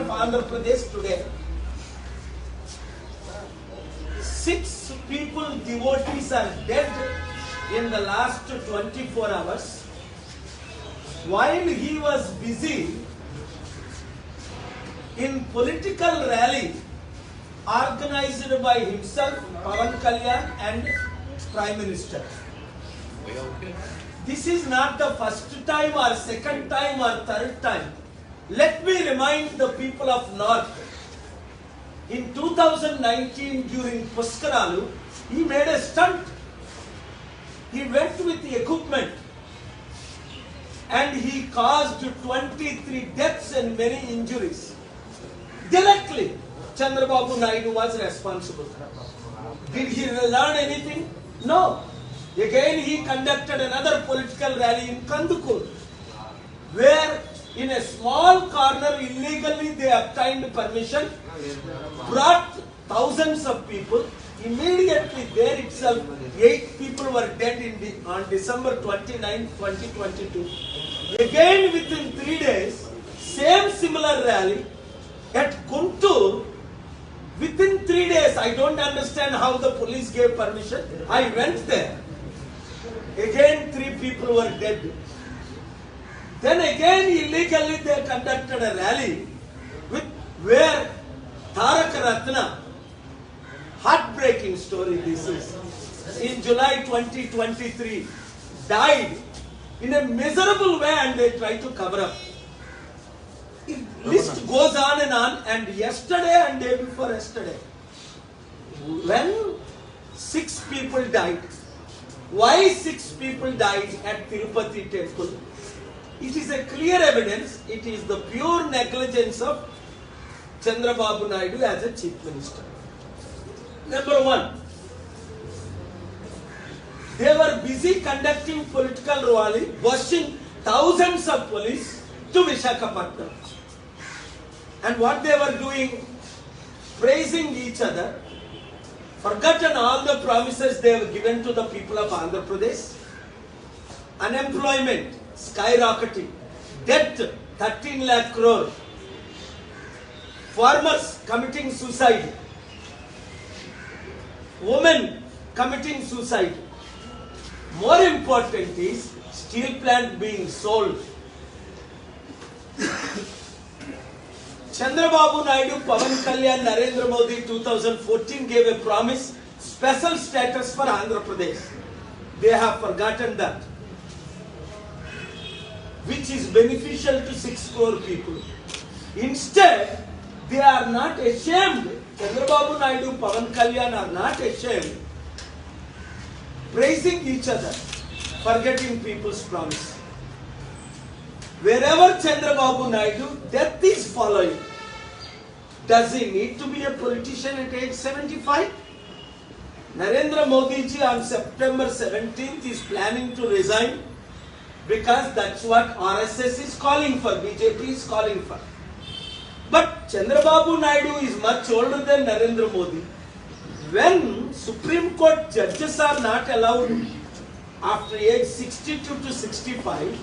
Andhra Pradesh today. 6 people, devotees, are dead in the last 24 hours. While he was busy in political rally organized by himself, Pawan Kalyan, and Prime Minister. This is not the first time or second time or third time. Let me remind the people of North. In 2019, during Puskaralu, he made a stunt. He went with the equipment and he caused 23 deaths and many injuries. Directly, Chandrababu Naidu was responsible. Did he learn anything? No. Again, he conducted another political rally in Kandukur, where in a small corner illegally they obtained permission, brought thousands of people. Immediately there itself, 8 people were dead on December 29, 2022. Again within 3 days, same similar rally at Guntur. Within 3 days, I don't understand how the police gave permission. I went there. Again 3 people were dead. Then again illegally they conducted a rally where Tarak Ratna, heartbreaking story this is, in July 2023, died in a miserable way and they tried to cover up. List goes on, and yesterday and day before yesterday, when 6 people died. Why 6 people died at Tirupati temple? It is a clear evidence. It is the pure negligence of Chandrababu Naidu as a chief minister. Number 1, they were busy conducting political rally, bussing thousands of police to Visakhapatnam. And what they were doing, praising each other, forgotten all the promises they have given to the people of Andhra Pradesh. Unemployment skyrocketing, debt 13 lakh crore, farmers committing suicide, women committing suicide. More important is steel plant being sold. Chandrababu Naidu, Pawan Kalyan, Narendra Modi 2014 gave a promise, special status for Andhra Pradesh. They have forgotten that, which is beneficial to 6 crore people. Instead, they are not ashamed. Chandrababu Naidu, Pawan Kalyan are not ashamed, praising each other, forgetting people's promise. Wherever Chandrababu Naidu, death is following. Does he need to be a politician at age 75? Narendra Modi ji on September 17th is planning to resign because that's what RSS is calling for, BJP is calling for. But Chandrababu Naidu is much older than Narendra Modi. When Supreme Court judges are not allowed after age 62 to 65,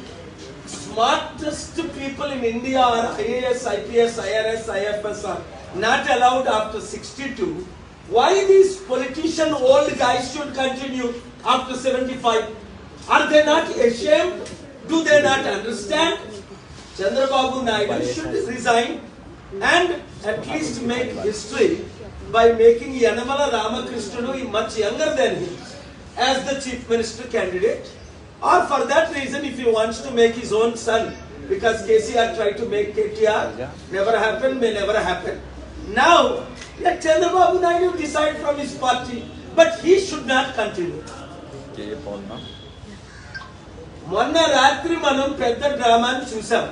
smartest people in India are IAS, IPS, IRS, IFS are not allowed after 62. Why these politician old guys should continue after 75? Are they not ashamed? Do they not understand? Chandrababu Naidu should resign and at least make history by making Yanamala Ramakrishnanu much younger than him as the chief minister candidate. Or for that reason, if he wants to make his own son, because KCR tried to make KTR, never happened, may never happen. Now, let Chandrababu Naidu decide from his party, but he should not continue. మొన్న రాత్రి మనం పెద్ద డ్రామాని చూసాం.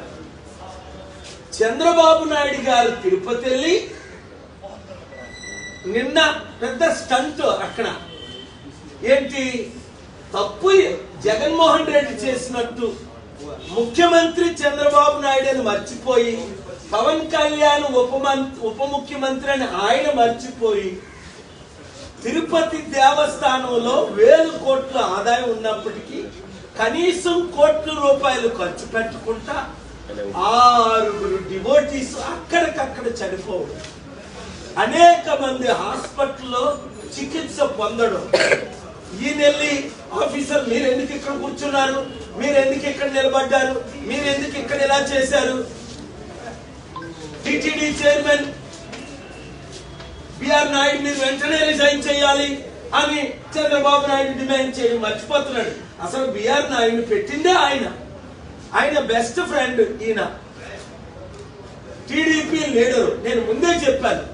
చంద్రబాబు నాయుడు గారు తిరుపతి వెళ్ళి నిన్న పెద్ద stunt అక్కడ ఏంటి తప్పు జగన్మోహన్ రెడ్డి చేసినట్టు ముఖ్యమంత్రి చంద్రబాబు నాయుడు అని మర్చిపోయి పవన్ కళ్యాణ్ ఉప ముఖ్యమంత్రి అని ఆయన మర్చిపోయి తిరుపతి దేవస్థానంలో 1000 కోట్ల ఆదాయం ఉన్నప్పటికీ కనీసం కోట్ల రూపాయలు ఖర్చు పెట్టకుండా 6 డివోటీస్ అక్కడికక్కడ అక్కడ చనిపోవడం, అనేక మంది హాస్పిటల్లో చికిత్స పొందడం. ఈయనెళ్ళి ఆఫీసర్ మీరు ఎందుకు ఇక్కడ కూర్చున్నారు, మీరు ఎందుకు ఇక్కడ నిలబడ్డారు, మీరు ఎందుకు ఇక్కడ ఇలా చేశారు, టిటిడి చైర్మన్ బిఆర్ నాయుడు మీరు వెంటనే రిజైన్ చేయాలి అని చంద్రబాబు నాయుడు డిమాండ్ చేయడం మర్చిపోతున్నాడు. అసలు బిఆర్ నాయుడు పెట్టిందే ఆయన బెస్ట్ ఫ్రెండ్ ఈయన, టీడీపీ లీడరు. నేను ముందే చెప్పాను,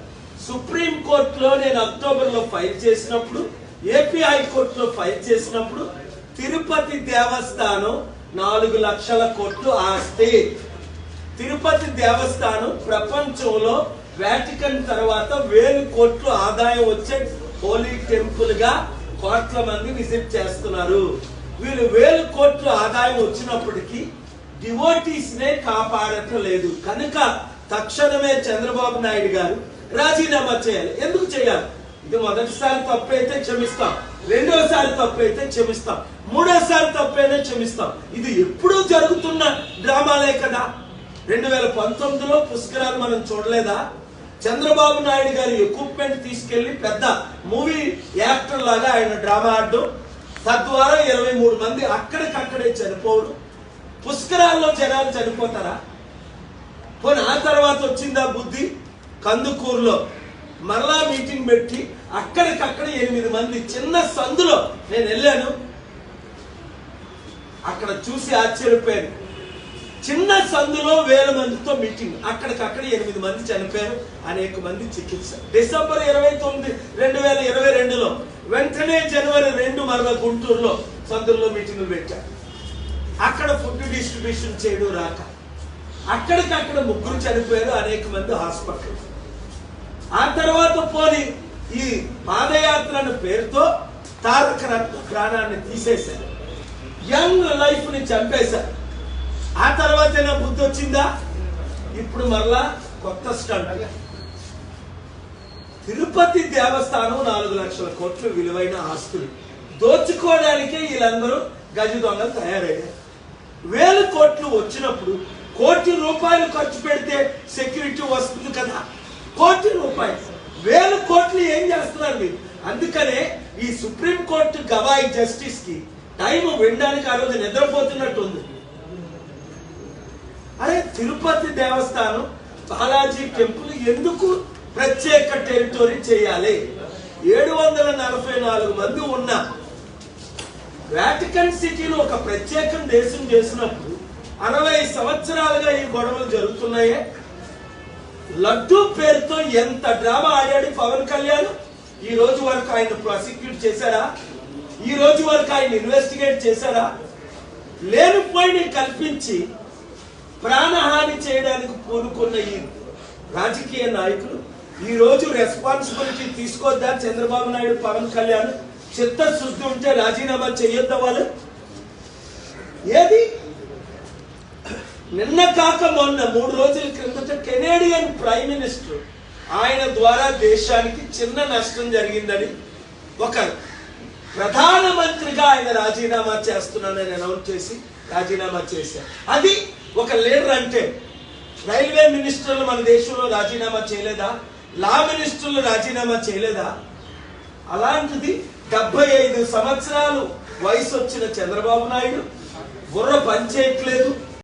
సుప్రీం కోర్టులో నేను అక్టోబర్లో ఫైల్ చేసినప్పుడు, ఏపీ హైకోర్టులో ఫైల్ చేసినప్పుడు తిరుపతి దేవస్థానం 4 లక్షల కోట్లు ఆస్తి. తిరుపతి దేవస్థానం ప్రపంచంలో వాటికన్ తర్వాత 1000 కోట్లు ఆదాయం వచ్చే హోలీ టెంపుల్ గా కోట్ల మంది విజిట్ చేస్తున్నారు. వీళ్ళు 1000 కోట్లు ఆదాయం వచ్చినప్పటికీ డివోటీస్ నే కాపాడటం లేదు. కనుక తక్షణమే చంద్రబాబు నాయుడు గారు రాజీనామా చేయాలి. ఎందుకు చేయాలి? ఇది మొదటిసారి తప్పైతే క్షమిస్తాం, రెండోసారి తప్పైతే క్షమిస్తాం, మూడోసారి తప్పైనా క్షమిస్తాం. ఇది ఎప్పుడూ జరుగుతున్న డ్రామాలే కదా. 2019లో పుష్కరాలు మనం చూడలేదా? చంద్రబాబు నాయుడు గారి ఎక్విప్మెంట్ తీసుకెళ్లి పెద్ద మూవీ యాక్టర్ లాగా ఆయన డ్రామా ఆడడం, తద్వారా 23 మంది అక్కడికక్కడే చనిపోవడం. పుష్కరాల్లో జనాలు చనిపోతారా? పోనీ ఆ తర్వాత వచ్చిందా బుద్ధి? కందుకూరులో మరలా మీటింగ్ పెట్టి అక్కడికక్కడ 8 మంది చిన్న సందులో నేను వెళ్ళాను, అక్కడ చూసి ఆశ్చర్యపోయాను. చిన్న సందులో 1000 మందితో మీటింగ్, అక్కడికక్కడ 8 మంది చనిపోయారు, అనేక మంది చికిత్స. డిసెంబర్ 29, 2022లో వెంటనే జనవరి 2 మరలా గుంటూరులో సందుల్లో మీటింగ్లు పెట్టారు. అక్కడ ఫుడ్ డిస్ట్రిబ్యూషన్ చేయడం రాక అక్కడికక్కడ 3 చనిపోయారు, అనేక మంది హాస్పిటల్. ఆ తర్వాత పోని ఈ పాదయాత్ర అనే పేరుతో తారక రత్న ప్రాణాన్ని తీసేశారు, యంగ్ లైఫ్ ని చంపేశారు. ఆ తర్వాతైనా బుద్ధి వచ్చిందా? ఇప్పుడు మరలా కొత్త స్టంట్. తిరుపతి దేవస్థానం 4 లక్షల కోట్లు విలువైన ఆస్తులు దోచుకోవడానికే వీళ్ళందరూ గజ దొంగలు తయారయ్యారు. 1000 కోట్లు వచ్చినప్పుడు 1 కోటి రూపాయలు ఖర్చు పెడితే సెక్యూరిటీ వస్తుంది కదా. 1 కోటి రూపాయలు 1000 కోట్లు ఏం చేస్తున్నారు మీరు? అందుకనే ఈ సుప్రీం కోర్టు గవాయి జస్టిస్ కి టైం వినడానికి ఆ రోజు నిద్రపోతున్నట్టు ఉంది. అరే తిరుపతి దేవస్థానం బాలాజీ టెంపుల్ ఎందుకు ప్రత్యేక టెరిటరీ చేయాలి? 744 మంది ఉన్న వాటికన్ సిటీలో ఒక ప్రత్యేక దేశం చేసినప్పుడు 60 సంవత్సరాలుగా ఈ గొడవలు జరుగుతున్నాయే. లడ్డూ పేరుతో ఎంత డ్రామా ఆడాడు పవన్ కళ్యాణ్. ఈ రోజు వరకు ఆయన ప్రాసిక్యూట్ చేశారా? ఈ రోజు వరకు ఆయన ఇన్వెస్టిగేట్ చేశారా? లేనిపోయిన కల్పించి ప్రాణహాని చేయడానికి పూనుకున్న ఈ రాజకీయ నాయకులు ఈ రోజు రెస్పాన్సిబిలిటీ తీసుకోద్దా? చంద్రబాబు నాయుడు, పవన్ కళ్యాణ్ చిత్తశుద్ధి ఉంటే రాజీనామా చేయొద్దా వాళ్ళు? ఏది నిన్న కాక మొన్న 3 రోజుల క్రిందట కెనేడియన్ ప్రైమ్ మినిస్టర్ ఆయన ద్వారా దేశానికి చిన్న నష్టం జరిగిందని ఒక ప్రధానమంత్రిగా ఆయన రాజీనామా చేస్తున్నానని అనౌన్స్ చేసి రాజీనామా చేశారు. అది ఒక లీడర్ అంటే. రైల్వే మినిస్టర్లు మన దేశంలో రాజీనామా చేయలేదా? లా మినిస్టర్లు రాజీనామా చేయలేదా? అలాంటిది 75 సంవత్సరాలు వయసు వచ్చిన చంద్రబాబు నాయుడు బుర్ర పనిచేయట్లేదు.